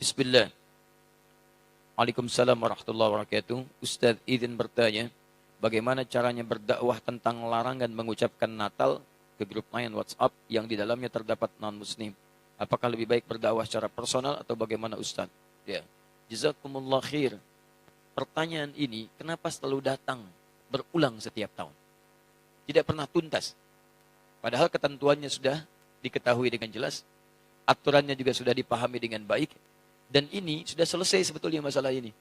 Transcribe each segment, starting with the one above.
Bismillah. Waalaikumsalam warahmatullahi wabarakatuh. Ustaz izin bertanya, bagaimana caranya berdakwah tentang larangan mengucapkan Natal ke grup lain WhatsApp yang di dalamnya terdapat non-muslim? Apakah lebih baik berdakwah secara personal atau bagaimana Ustaz? Ya. Jazakumullah khair. Pertanyaan ini kenapa selalu datang berulang setiap tahun? Tidak pernah tuntas. Padahal ketentuannya sudah diketahui dengan jelas, aturannya juga sudah dipahami dengan baik, dan ini sudah selesai sebetulnya masalah ini.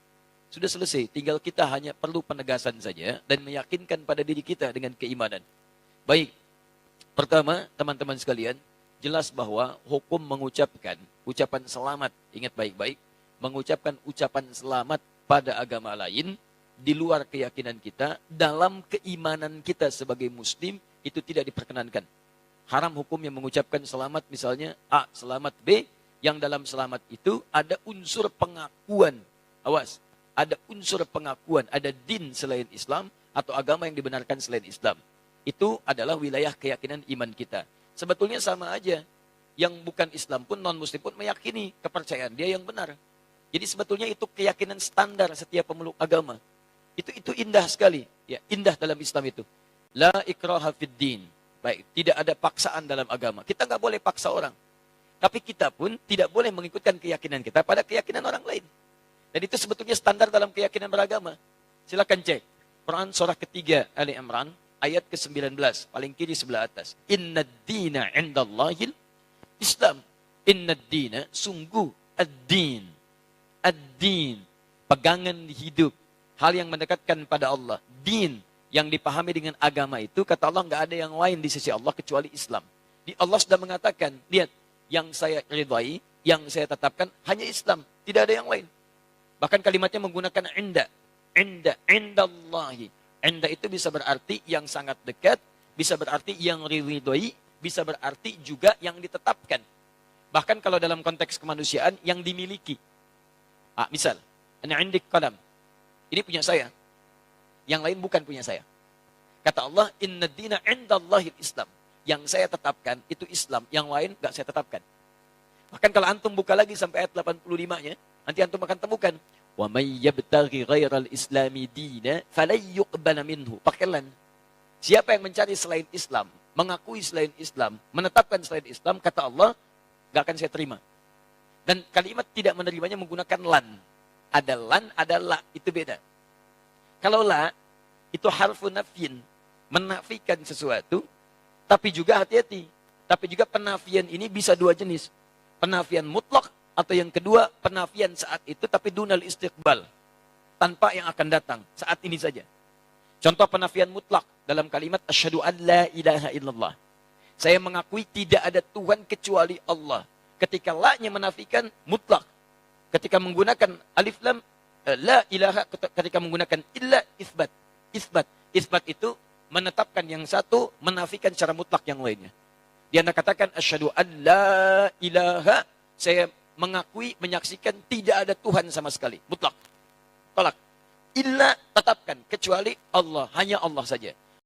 Sudah selesai, tinggal kita hanya perlu penegasan saja dan meyakinkan pada diri kita dengan keimanan. Baik, pertama teman-teman sekalian, jelas bahwa hukum mengucapkan ucapan selamat, ingat baik-baik, mengucapkan ucapan selamat pada agama lain, di luar keyakinan kita, dalam keimanan kita sebagai muslim, itu tidak diperkenankan. Haram hukum yang mengucapkan selamat misalnya A, selamat B, yang dalam selamat itu ada unsur pengakuan. Awas, ada unsur pengakuan, ada din selain Islam atau agama yang dibenarkan selain Islam. Itu adalah wilayah keyakinan iman kita. Sebetulnya sama aja. Yang bukan Islam pun, non-muslim pun meyakini kepercayaan dia yang benar. Jadi sebetulnya itu keyakinan standar setiap pemeluk agama. Itu indah sekali. Ya, indah dalam Islam itu. La ikraha fid din. Baik, tidak ada paksaan dalam agama. Kita nggak boleh paksa orang. Tapi kita pun tidak boleh mengikutkan keyakinan kita pada keyakinan orang lain. Dan itu sebetulnya standar dalam keyakinan beragama. Silakan cek. Quran surah ketiga Ali Imran ayat ke-19. Paling kiri sebelah atas. Inna dina indallahil Islam. Inna dina sungguh ad-din. Ad-din. Pegangan hidup. Hal yang mendekatkan pada Allah. Din. Yang dipahami dengan agama itu, kata Allah, nggak ada yang lain di sisi Allah kecuali Islam. Allah sudah mengatakan, lihat, yang saya ridhai, yang saya tetapkan, hanya Islam. Tidak ada yang lain. Bahkan kalimatnya menggunakan inda. Inda, indallahi. Inda itu bisa berarti yang sangat dekat, bisa berarti yang ridhai, bisa berarti juga yang ditetapkan. Bahkan kalau dalam konteks kemanusiaan, yang dimiliki. Misal, ana indik qalam. Ini punya saya. Yang lain bukan punya saya. Kata Allah, inna dina indallahil Islam. Yang saya tetapkan, itu Islam. Yang lain, nggak saya tetapkan. Bahkan kalau antum buka lagi sampai ayat 85-nya, nanti antum akan temukan. Wa may yabtaghi ghairal islami dina, falay yuqbala minhu. Pakai lan. Siapa yang mencari selain Islam, mengakui selain Islam, menetapkan selain Islam, kata Allah, nggak akan saya terima. Dan kalimat tidak menerimanya menggunakan lan. Ada lan, ada la. Itu beda. Kalau la, itu harfu nafyin, menafikan sesuatu, tapi juga hati-hati. Tapi juga penafian ini bisa dua jenis. Penafian mutlak, atau yang kedua, penafian saat itu, tapi dunal istiqbal. Tanpa yang akan datang, saat ini saja. Contoh penafian mutlak dalam kalimat, asyhadu an la ilaha illallah. Saya mengakui tidak ada Tuhan kecuali Allah. Ketika la-nya menafikan, mutlak. Ketika menggunakan alif lam, la ilaha, ketika menggunakan illa, isbat. Isbat itu menetapkan yang satu, menafikan secara mutlak yang lainnya. Dia katakan asyhadu an la ilaha, saya mengakui, menyaksikan tidak ada Tuhan sama sekali, mutlak. Tolak. Illa, tetapkan, kecuali Allah, hanya Allah saja.